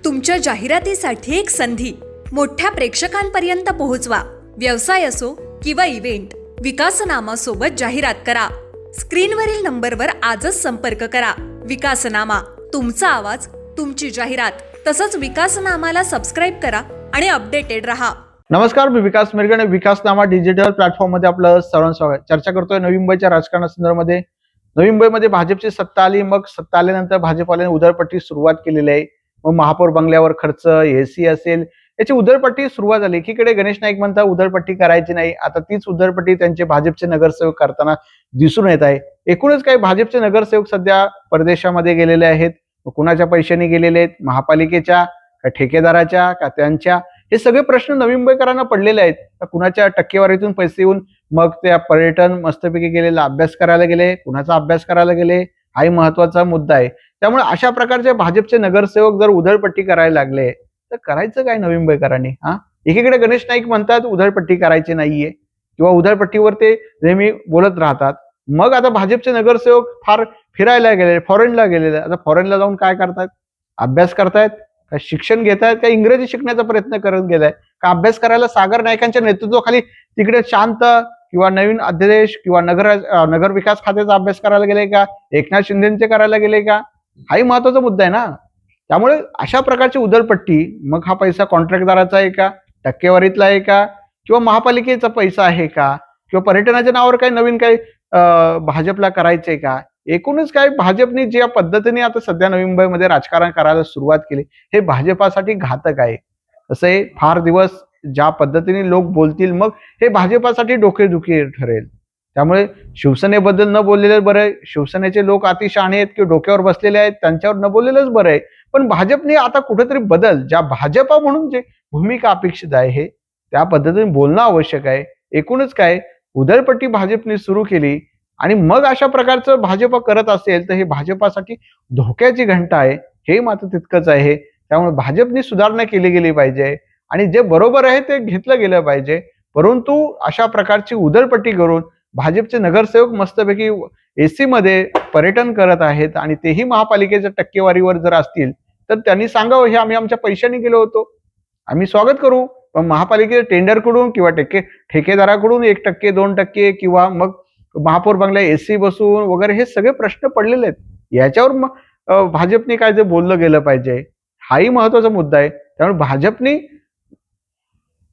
तुमच्या जाहिरातीसाठी एक संधी मोठ्या प्रेक्षकांपर्यंत पोहोचवा। व्यवसाय असो किंवा इव्हेंट, विकासनामा सोबत जाहिरात करा। स्क्रीनवरील नंबरवर आजच संपर्क करा। विकासनामा, तुमचा आवाज, तुमची जाहिरात। तसंच विकासनामाला सबस्क्राइब करा आणि अपडेटेड रहा। नमस्कार, मी विकास मिरगणे। विकासनामा डिजिटल प्लॅटफॉर्म मध्ये आपलं सर्वांचं स्वागत। चर्चा करतोय नवी मुंबईच्या राजकारणासंदर्भामध्ये। नवी मुंबईमध्ये भाजपची सत्ता आली, मग सत्ता आल्यानंतर भाजपवाल्यांनी उधळपट्टी सुरुवात केलेली आहे। मग महापौर बंगल्यावर खर्च, एसी असेल, याची उधळपट्टी सुरुवात झाली। एकीकडे गणेश नाईक म्हणतात उधळपट्टी करायची नाही, आता तीच उधळपट्टी त्यांचे भाजपचे नगरसेवक करताना दिसून येत आहे। एकूणच काही भाजपचे नगरसेवक सध्या परदेशामध्ये गेलेले आहेत। कुणाच्या पैशाने गेलेले आहेत, महापालिकेच्या का ठेकेदाराच्या का त्यांच्या, हे सगळे प्रश्न नवी मुंबईकरांना पडलेले आहेत। कुणाच्या टक्केवारीतून पैसे येऊन मग त्या पर्यटन मस्तपैकी गेलेला अभ्यास करायला गेले, कुणाचा अभ्यास करायला गेले, हाही महत्वाचा मुद्दा आहे। त्यामुळे अशा प्रकारचे भाजपचे नगरसेवक जर उधळपट्टी करायला लागले तर करायचं काय नवी मुंबईकरांनी? एकीकडे गणेश नाईक म्हणतात उधळपट्टी करायची नाहीये किंवा उधळपट्टीवर ते नेहमी बोलत राहतात। मग आता भाजपचे नगरसेवक फार फिरायला गेले, फॉरेनला गेलेले। आता फॉरेनला जाऊन काय करतायत? अभ्यास करतायत का शिक्षण घेतायत का इंग्रजी शिकण्याचा प्रयत्न करत गेलाय का अभ्यास करायला सागर नाईकांच्या नेतृत्वाखाली तिकडे शांत किंवा नवीन अध्यादेश किंवा नगर विकास खात्याचा अभ्यास करायला गेले का एकनाथ शिंदेचे करायला गेले का? हाही महत्वाचा मुद्दा आहे ना। त्यामुळे अशा प्रकारची उधळपट्टी, मग हा पैसा कॉन्ट्रॅक्टदाराचा आहे का, टक्केवारीतला आहे का, किंवा महापालिकेचा पैसा आहे का, किंवा पर्यटनाच्या नावावर काही नवीन काही भाजपला करायचंय का? एकूणच काय भाजपने ज्या पद्धतीने आता सध्या नवी मुंबईमध्ये राजकारण करायला सुरुवात केली, हे भाजपासाठी घातक आहे। असं हे फार दिवस ज्या पद्धतीने लोक बोलतील मग हे भाजपासाठी डोकेदुखी ठरेल। त्यामुळे शिवसेनेबद्दल न बोललेलं बरं आहे। शिवसेनेचे लोक अतिशहाणे आहेत किंवा डोक्यावर बसलेले आहेत, त्यांच्यावर न बोललेलंच बरं आहे। पण भाजपने आता कुठेतरी बदल, ज्या भाजपा म्हणून जे भूमिका अपेक्षित आहे हे त्या पद्धतीने बोलणं आवश्यक आहे। एकूणच काय उधळपट्टी भाजपने सुरू केली आणि मग अशा प्रकारचं भाजपा करत असेल तर हे भाजपासाठी धोक्याची घंटा आहे, हे मात्र तितकंच आहे। त्यामुळे भाजपने सुधारणा केली गेली पाहिजे आणि जे बरोबर आहे ते घेतलं गेलं पाहिजे। परंतु अशा प्रकारची उधळपट्टी करून भाजपचे नगरसेवक मस्तपैकी एसी मध्ये पर्यटन करत आहेत आणि तेही महापालिकेच्या टक्केवारीवर जर असतील तर त्यांनी सांगावं हे आम्ही आमच्या पैशाने गेलो होतो, आम्ही स्वागत करू। पण महापालिकेच्या टेंडरकडून किंवा ठेकेदाराकडून 1%, 2% किंवा मग महापौर बंगल्या एसी बसून वगैरे हे सगळे प्रश्न पडलेले आहेत। याच्यावर भाजपने काय ते बोललं गेलं पाहिजे, हाही महत्वाचा मुद्दा आहे। त्यामुळे भाजपने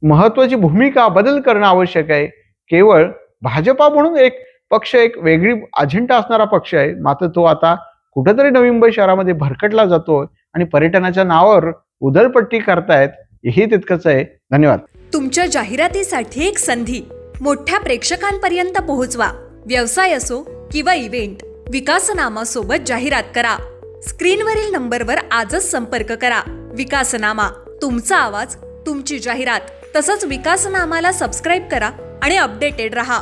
महत्वाची भूमिका बदल करणं आवश्यक आहे। केवळ भाजपा म्हणून एक पक्ष, एक वेगळी अजेंडा असणारा पक्ष आहे, मात्र तो आता कुठेतरी नवी मुंबई शहरामध्ये भरकटला जातोय आणि पर्यटनाच्या नावावर उधळपट्टी करतायत, हेही तितकंच आहे। धन्यवाद। तुमच्या जाहिरातीसाठी एक संधी मोठ्या प्रेक्षकांपर्यंत पोहोचवा। व्यवसाय असो किंवा इव्हेंट, विकासनामा सोबत जाहिरात करा। स्क्रीनवरील नंबरवर आजच संपर्क करा। विकासनामा, तुमचा आवाज, तुमची जाहिरात। तसंच विकासनामाला सबस्क्राइब करा आणि अपडेटेड रहा।